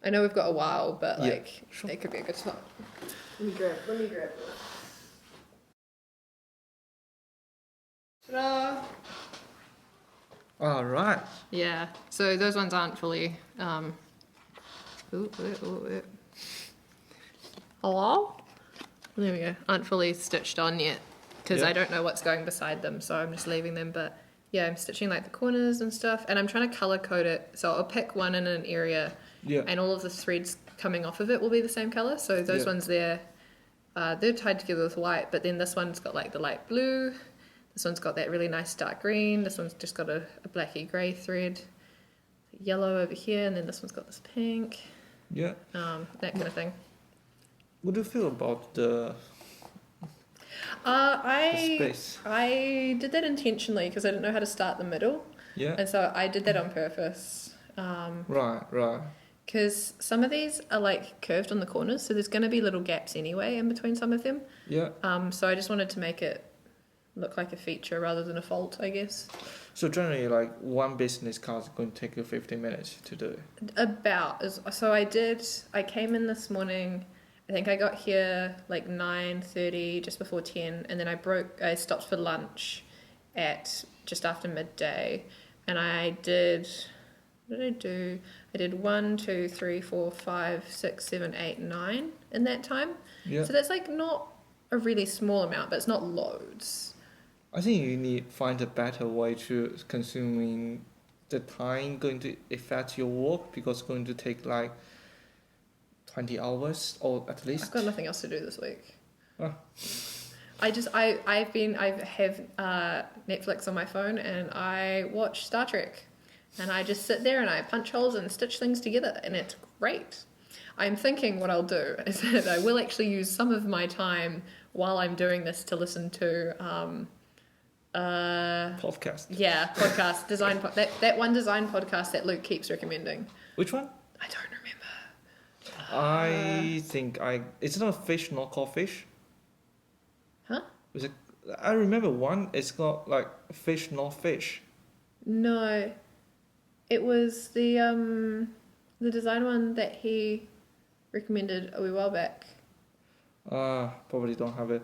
I know we've got a while, but Yeah, like sure. it could be a good spot. Let me grab. Ta-da! All right. Yeah. So those ones aren't fully. Hello? There we go. Aren't fully stitched on yet because Yeah. I don't know what's going beside them, so I'm just leaving them. But yeah, I'm stitching like the corners and stuff, and I'm trying to color code it. So I'll pick one in an area, Yeah. and all of the threads coming off of it will be the same color. So those Yeah. ones there, they're tied together with white, but then this one's got like the light blue. This one's got that really nice dark green. This one's just got a blacky grey thread. Yellow over here, and then this one's got this pink. Yeah. That kind of thing. What do you feel about the I space? I did that intentionally because I didn't know how to start the middle, Yeah. and so I did that on purpose. Right. Because some of these are like curved on the corners, so there's going to be little gaps anyway in between some of them. Yeah. So I just wanted to make it look like a feature rather than a fault, I guess. So generally, like one business card is going to take you 15 minutes to do it. So I came in this morning. I think I got here like 9:30, just before 10, and then I stopped for lunch at just after midday, and what did I do? I did 1, 2, 3, 4, 5, 6, 7, 8, 9 in that time. Yeah. So that's like not a really small amount, but it's not loads. I think you need find a better way to consuming the time going to affect your work because it's going to take like 20 hours or at least. I've got nothing else to do this week. Oh. I have Netflix on my phone and I watch Star Trek, and I just sit there and I punch holes and stitch things together, and it's great. I'm thinking what I'll do is that I will actually use some of my time while I'm doing this to listen to Podcast. yeah, podcast design that one design podcast that Luke keeps recommending. Which one? I don't remember. I think it's not fish, not called fish. Huh? Is it? I remember one. It's got like fish, not fish. No, it was the design one that he recommended a wee while back. Probably don't have it.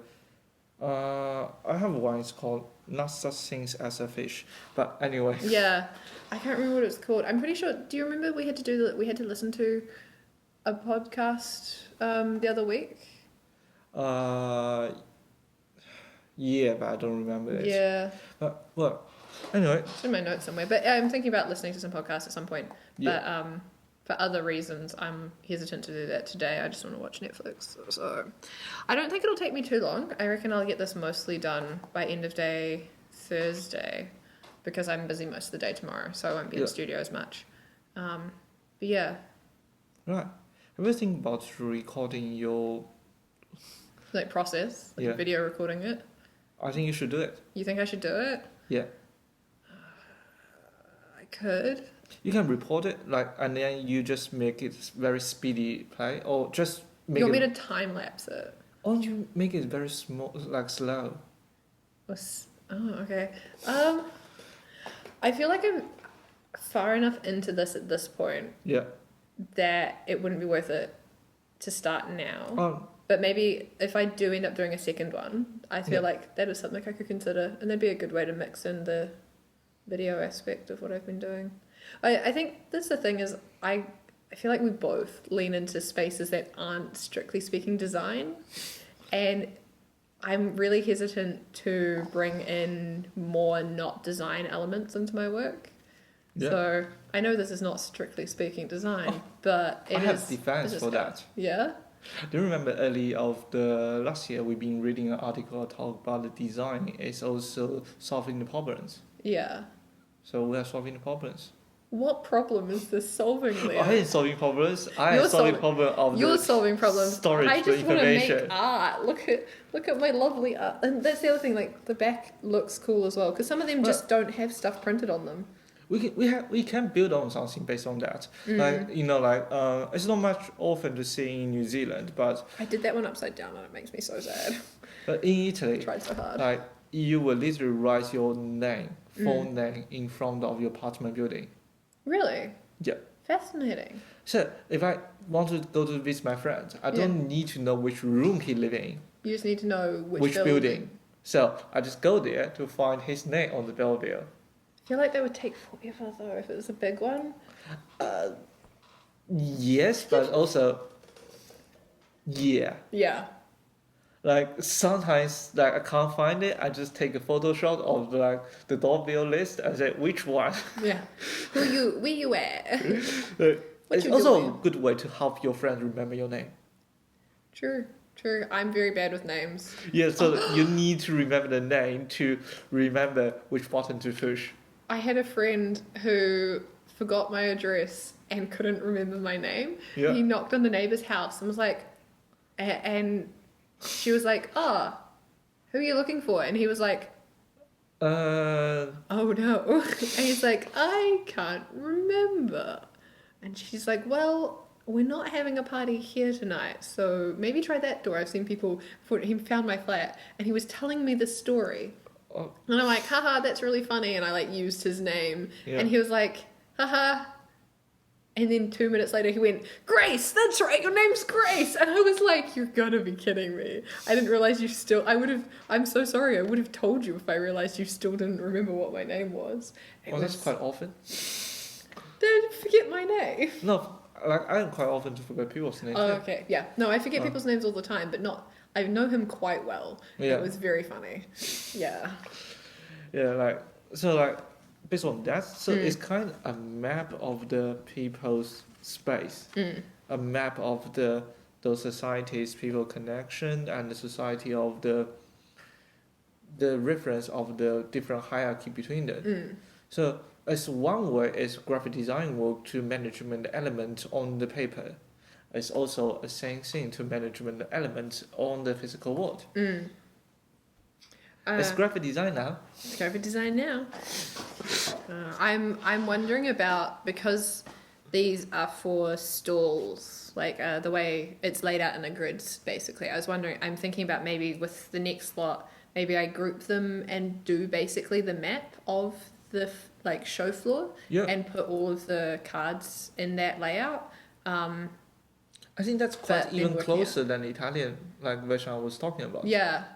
I have one. It's called Not Such Things as a Fish. But anyway. Yeah, I can't remember what it's called. I'm pretty sure. Do you remember we had to listen to a podcast the other week? Yeah, but I don't remember it. Yeah, But well, anyway. it's in my notes somewhere. But I'm thinking about listening to some podcasts at some point. Yeah. But for other reasons, I'm hesitant to do that today. I just want to watch Netflix. So I don't think it'll take me too long. I reckon I'll get this mostly done by end of day Thursday, because I'm busy most of the day tomorrow, so I won't be in the studio as much. But yeah. Right. Have you think about recording your? Like process, like a video recording it. I think you should do it. You think I should do it? Yeah. I could. You can report it and then you just make it very speedy play, or just make You want it. me to time lapse it? Or you make it very small, like slow. Oh, okay. I feel like I'm far enough into this at this point Yeah. that it wouldn't be worth it to start now. Oh. But maybe if I do end up doing a second one, I feel like that is something I could consider, and that'd be a good way to mix in the video aspect of what I've been doing. I think that's the thing is I feel like we both lean into spaces that aren't strictly speaking design, and I'm really hesitant to bring in more not design elements into my work. Yeah. So I know this is not strictly speaking design, but I have defense for that. Yeah? Do you remember early of the last year we've been reading an article talk about the design is also solving the problems. Yeah. So we are solving the problems. What problem is this solving, Leo? I ain't solving problems. I You're am solving solving- problem of You're the solving problems. storage I for just want to information. make art. Look at my lovely art. And that's the other thing. Like the back looks cool as well because some of them just don't have stuff printed on them. We can build on something based on that. Like it's not much often to see in New Zealand, but I did that one upside down and it makes me so sad. in I Italy, tried so hard. like you will literally write your name, full name, in front of your apartment building. Really? Yeah. Fascinating. So if I want to go to visit my friend, I don't need to know which room he lives in, You just need to know which building. So I just go there to find his name on the bellbill. I feel like that would take forever though if it was a big one. Yes, but also, yeah. Yeah. Like sometimes, like I can't find it. I just take a Photoshop of like the doorbell list and say which one. Yeah. Where you at? What It's you also doing? a good way to help your friend remember your name. True. I'm very bad with names. Yeah, so you need to remember the name to remember which button to push. I had a friend who forgot my address and couldn't remember my name. Yeah. He knocked on the neighbor's house and was like, and she was like, "Oh, who are you looking for?" And he was like, "Oh no." And he's like, "I can't remember." And she's like, "Well, we're not having a party here tonight, so maybe try that door. I've seen people before." He found my flat and he was telling me the story. Oh. And I'm like, haha, that's really funny. And I like used his name. Yeah. And he was like, haha. And then 2 minutes later he went, "Grace, that's right, your name's Grace." And I was like, you're gonna be kidding me. I didn't realize I'm so sorry. I would have told you if I realized you still didn't remember what my name was. That's quite often. Don't forget my name. No, like I am quite often to forget people's names. Oh, okay. Yeah. No, I forget people's names all the time, but I know him quite well. Yeah. It was very funny. Yeah. Yeah, based on that, so it's kind of a map of the people's space, a map of those societies, people connection, and the society of the reference of the different hierarchy between them. So as one way is graphic design work to management element on the paper. It's also the same thing to management elements on the physical world. It's graphic design now. It's graphic design now. I'm wondering about, because these are for stalls, like the way it's laid out in a grid, basically. I'm thinking about maybe with the next lot, maybe I group them and do basically the map of the show floor and put all of the cards in that layout. I think that's quite even closer than the Italian version I was talking about. Yeah.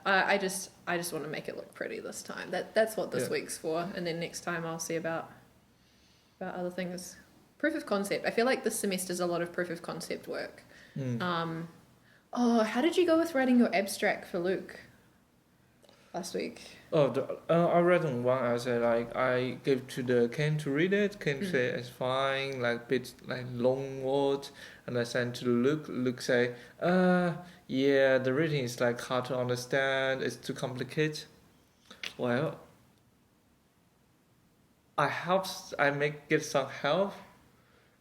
I just want to make it look pretty this time. That's what this week's for, and then next time I'll see about other things. Proof of concept. I feel like this semester's a lot of proof of concept work. How did you go with writing your abstract for Luke last week? I read on one. I said I gave to the Ken to read it. Ken said it's fine, bit long words, and I sent to Luke. Luke say, yeah, the reading is hard to understand. It's too complicated. Well, I get some help,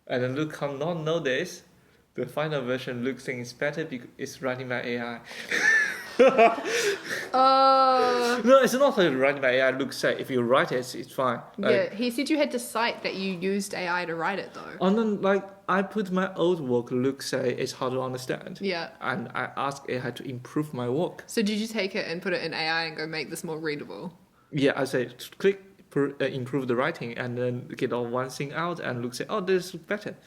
and then Luke cannot know this. The final version Luke thinks is better because it's writing by AI. No, it's not writing by AI. Luke said if you write it, it's fine. He said you had to cite that you used AI to write it though. And then I put my old work. Luke say it's hard to understand. Yeah. And I asked AI to improve my work. So did you take it and put it in AI and go make this more readable? Yeah, I say click improve the writing and then get all one thing out, and Luke say, oh, this is better.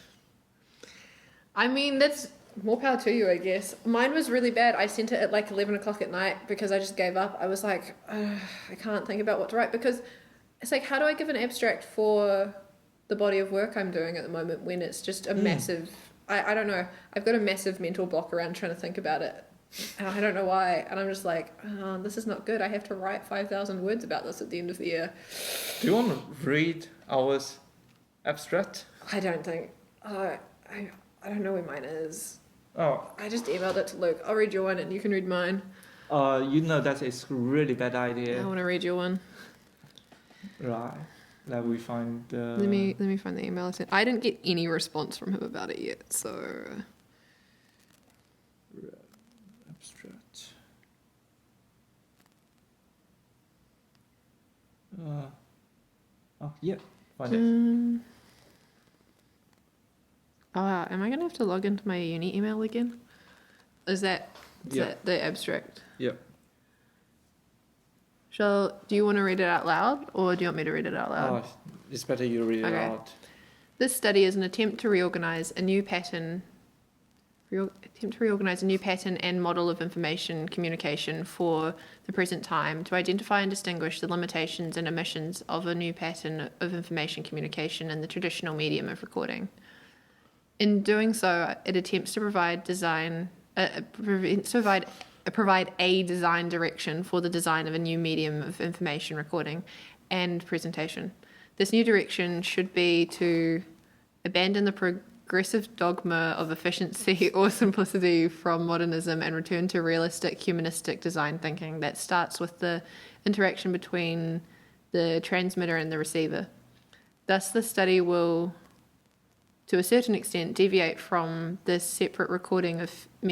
I mean, that's more power to you, I guess. Mine was really bad. I sent it at 11 o'clock at night because I just gave up. I was like, I can't think about what to write, because it's how do I give an abstract for the body of work I'm doing at the moment when it's just a massive... I don't know. I've got a massive mental block around trying to think about it. And I don't know why. And I'm just like, this is not good. I have to write 5,000 words about this at the end of the year. Do you want to read ours abstract? I don't think... I don't know where mine is. Oh. I just emailed it to Luke. I'll read your one and you can read mine. That is a really bad idea. I want to read your one. Right. Let we find the... Let me find the email I sent. I didn't get any response from him about it yet, so abstract. Yeah, find it. Am I gonna have to log into my uni email again? Is that the abstract? Yep. Do you want to read it out loud, or do you want me to read it out loud? It's better you read it out. This study is an attempt to reorganize a new pattern and model of information communication for the present time to identify and distinguish the limitations and omissions of a new pattern of information communication in the traditional medium of recording. In doing so, it attempts to provide a design direction for the design of a new medium of information recording and presentation. This new direction should be to abandon the progressive dogma of efficiency or simplicity from modernism and return to realistic humanistic design thinking that starts with the interaction between the transmitter and the receiver. Thus, the study will, to a certain extent, deviate from the separate recording of the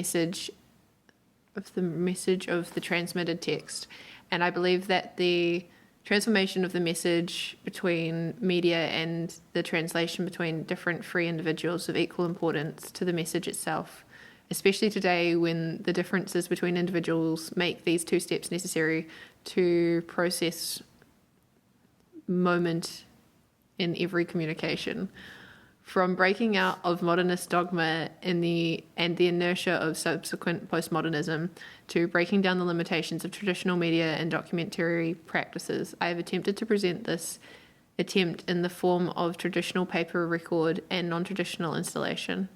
message of the transmitted text. And I believe that the transformation of the message between media and the translation between different free individuals of equal importance to the message itself, especially today when the differences between individuals make these two steps necessary to process moment in every communication. From breaking out of modernist dogma and the inertia of subsequent postmodernism to breaking down the limitations of traditional media and documentary practices, I have attempted to present this attempt in the form of traditional paper record and non-traditional installation.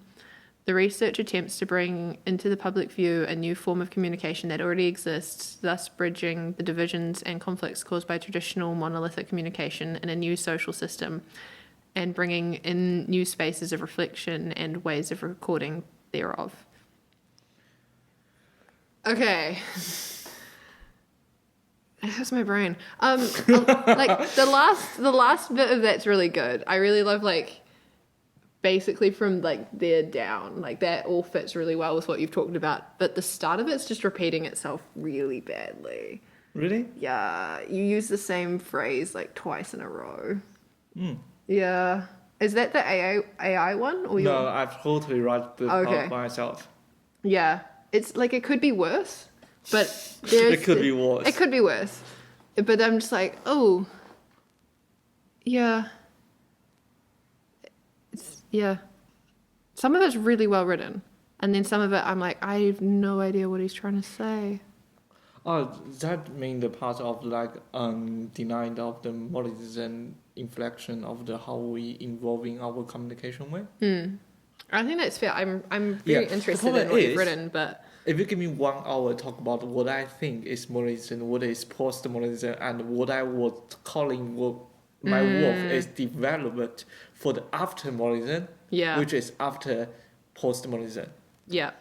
The research attempts to bring into the public view a new form of communication that already exists, thus bridging the divisions and conflicts caused by traditional monolithic communication in a new social system, and bringing in new spaces of reflection and ways of recording thereof. Okay. It hurts my brain. Like the last bit of that's really good. I really love basically from there down. That all fits really well with what you've talked about. But the start of it's just repeating itself really badly. Really? Yeah. You use the same phrase twice in a row. Yeah. Is that the AI one? Or no, I've totally write the part by myself. Yeah. It's it could be worse, but it could be worse. It could be worse. But I'm just oh. Yeah. Yeah. Some of it's really well written. And then some of it I'm I have no idea what he's trying to say. Oh, does that mean the part of denying of the modernism inflection of how we involving our communication way? I think that's fair. I'm very interested in what you've written, but if you give me 1 hour to talk about what I think is modernism, what is post-modernism, and what I was calling my work is developed for the after modernism, which is after post-modernism. Yeah.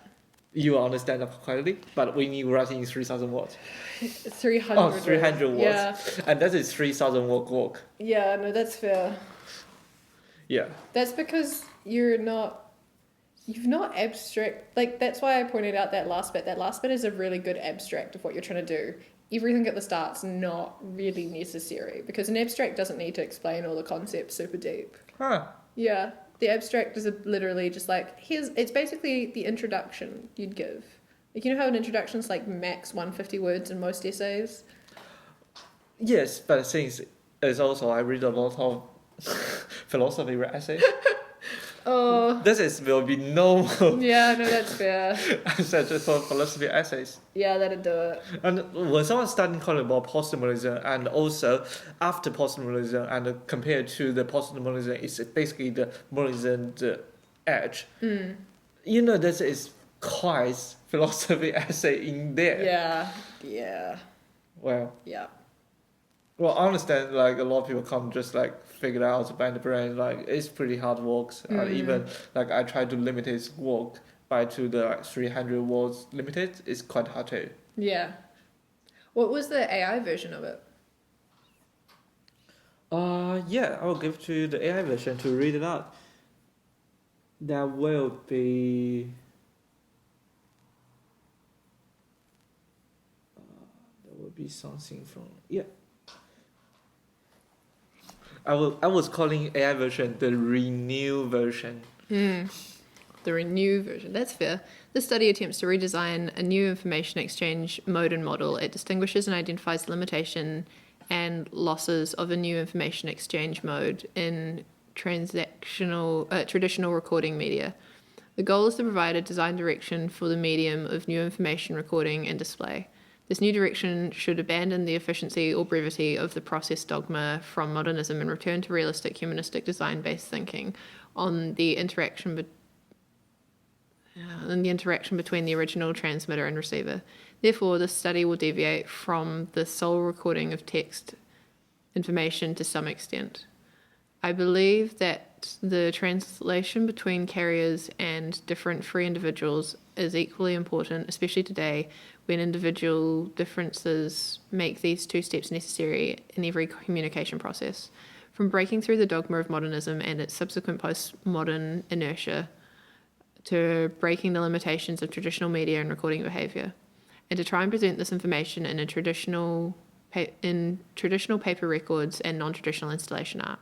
You understand that correctly, but when you write in 3,000 words. 300. Oh, 300 words. Yeah. And that is 3,000 word work. Yeah, no, that's fair. Yeah. That's because you've not abstract, that's why I pointed out that last bit. That last bit is a really good abstract of what you're trying to do. Everything at the start's not really necessary because an abstract doesn't need to explain all the concepts super deep. Huh. Yeah. The abstract is literally just it's basically the introduction you'd give. You know how an introduction is max 150 words in most essays? Yes, but the thing is also I read a lot of philosophy essays. Oh. This will be no. Yeah, no, that's fair. Such for philosophy essays. Yeah, that'd do it. And when someone started calling about postmodernism and also after postmodernism and compared to the postmodernism, it's basically the modernism edge. This is quite philosophy essay in there. Yeah. Yeah. Well. Yeah. Well, I understand a lot of people come just figure out by the brain it's pretty hard work. And even I try to limit his work to the 300 words limited. It's quite hard too. Yeah. What was the AI version of it? Yeah, I'll give to the AI version to read it out. There will be. There will be something from yeah. I was calling AI version the renew version. The renew version. That's fair. This study attempts to redesign a new information exchange mode and model. It distinguishes and identifies the limitation and losses of a new information exchange mode in traditional recording media. The goal is to provide a design direction for the medium of new information recording and display. This new direction should abandon the efficiency or brevity of the process dogma from modernism and return to realistic humanistic design-based thinking on the interaction between the original transmitter and receiver. Therefore, this study will deviate from the sole recording of text information to some extent. I believe that the translation between carriers and different free individuals is equally important, especially today when individual differences make these two steps necessary in every communication process. From breaking through the dogma of modernism and its subsequent postmodern inertia to breaking the limitations of traditional media and recording behaviour, and to try and present this information in traditional paper records and non-traditional installation art.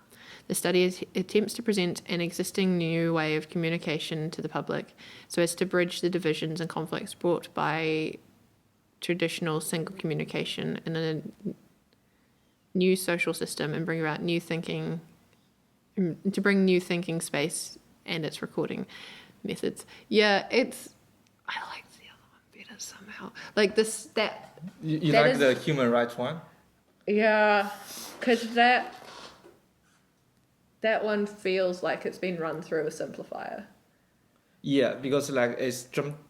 The study attempts to present an existing new way of communication to the public so as to bridge the divisions and conflicts brought by traditional single communication in a new social system and bring about new thinking, to bring new thinking space and its recording methods. Yeah, I like the other one better somehow. Like this, You that like is, the human rights one? yeah, because that one feels like it's been run through a simplifier. Yeah, because like it's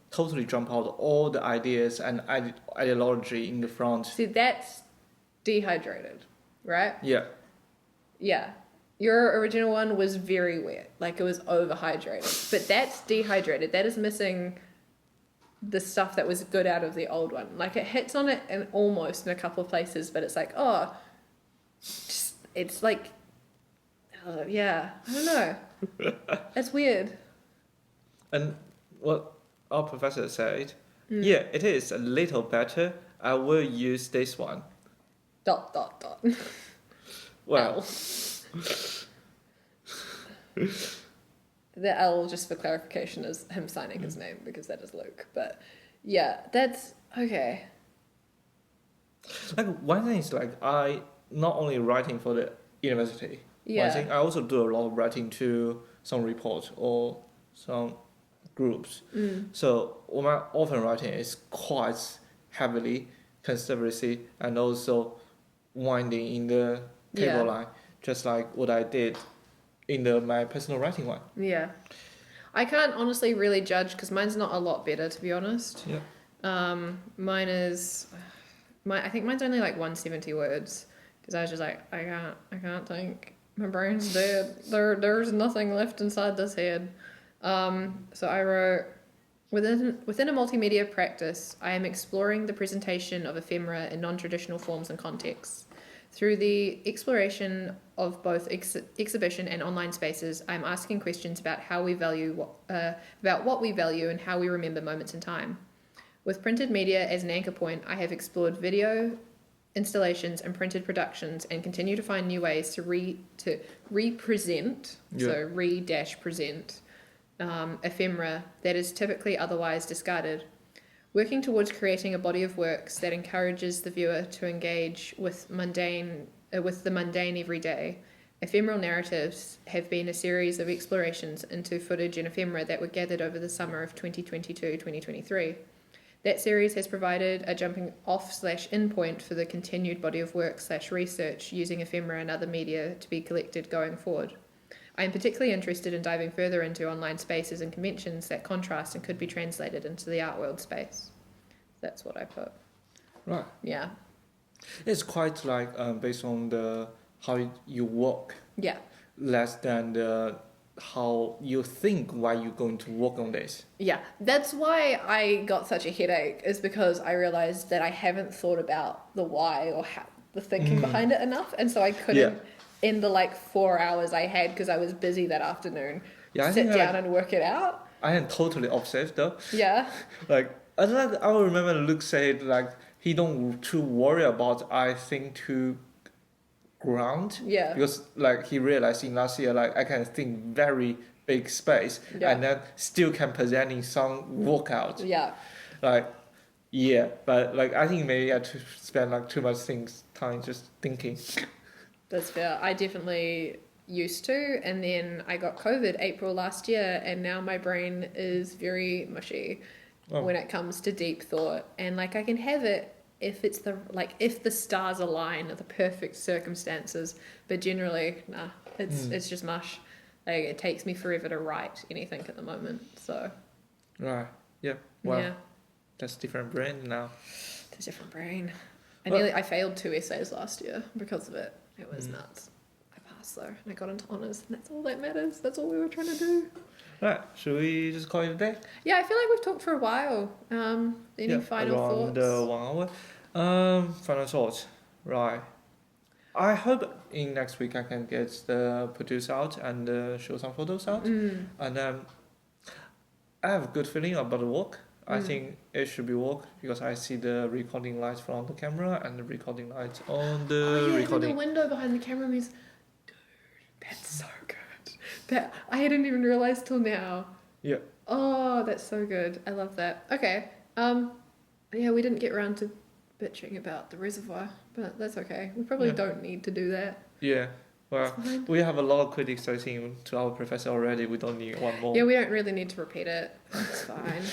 totally jump out all the ideas and ideology in the front. See, that's dehydrated, right? Yeah. Yeah. Your original one was very wet, like it was overhydrated. But that's dehydrated. That is missing the stuff that was good out of the old one. Like it hits on it in almost in a couple of places, but it's like, it's like, yeah, I don't know. It's weird. And what our professor said, yeah, it is a little better. I will use this one. ... Well, the L, just for clarification, is him signing his name because that is Luke. But yeah, that's okay. like one thing is like I not only writing for the university. Yeah. One thing I also do a lot of writing to some reports or some groups. So my often writing is quite heavily conspiracy and also winding in the cable line, just like what I did in my personal writing one. Yeah. I can't honestly really judge because mine's not a lot better, to be honest. Yeah. Mine is, I think mine's only like 170 words because I was just like, I can't think. My brain's dead. There's nothing left inside this head. So I wrote, within a multimedia practice, I am exploring the presentation of ephemera in non-traditional forms and contexts. Through the exploration of both exhibition and online spaces, I am asking questions about how we value about what we value and how we remember moments in time. With printed media as an anchor point, I have explored video installations and printed productions and continue to find new ways to represent, so re-present ephemera that is typically otherwise discarded. Working towards creating a body of works that encourages the viewer to engage with the mundane every day. Ephemeral narratives have been a series of explorations into footage and ephemera that were gathered over the summer of 2022-2023. That series has provided a jumping off/in point for the continued body of work/research using ephemera and other media to be collected going forward. I am particularly interested in diving further into online spaces and conventions that contrast and could be translated into the art world space. That's what I put. Right. Yeah. It's quite like based on how you work. Yeah. Less than how you think why you're going to work on this. Yeah. That's why I got such a headache, is because I realized that I haven't thought about the why or how the thinking behind it enough, and so I couldn't in the like 4 hours I had because I was busy that afternoon, Yeah, I sit think down and work it out. I am totally obsessed though. Yeah. Like, I will remember Luke said like he don't too worry about I think to ground Yeah. because like he realized in last year like I can think very big space Yeah. and then still can presenting some workout. Yeah. Like yeah, but like I think maybe I had to spend like too much time just thinking. That's fair. I definitely used to, and then I got COVID April last year, and now my brain is very mushy Oh. when it comes to deep thought. And like I can have it if it's if the stars align at the perfect circumstances, but generally, nah, it's just mush. Like it takes me forever to write anything at the moment. So Right. Yeah. Well, yeah, that's different brain now. it's a different brain. Well- I failed 2 essays last year because of it. It was nuts. I passed though, and I got into honours, and that's all that matters. That's all we were trying to do. Right. Should we just call it a day? Yeah, I feel like we've talked for a while. Any final around thoughts? 1 hour. Final thoughts. Right. I hope in next week I can get the produce out and show some photos out. And I have a good feeling about the work. I think it should be work because I see the recording lights from the camera and the recording lights on the And recording. the window behind the camera means, dude, that's so good. That I hadn't even realized till now. Yeah. Oh, that's so good. I love that. Okay. Yeah, we didn't get around to bitching about the reservoir, but that's okay. We probably don't need to do that. Yeah. Well, It's fine. we have a lot of critics I think to our professor already. We don't need one more. Yeah, we don't really need to repeat it. It's fine.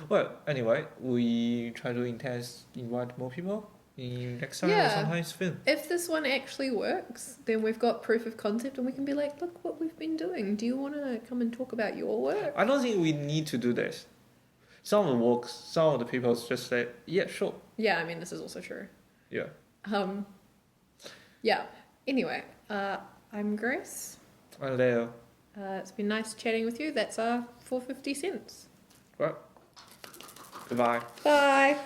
Well, anyway, we try to invite more people in next time or Yeah. sometimes soon. If this one actually works, then we've got proof of concept and we can be like, look what we've been doing. Do you want to come and talk about your work? I don't think we need to do this. Some of the works, some of the people just say, yeah, sure. Yeah, I mean, this is also true. Yeah. Yeah. Anyway, I'm Grace. And Leo. It's been nice chatting with you. That's 450 cents. Right. Goodbye. Bye.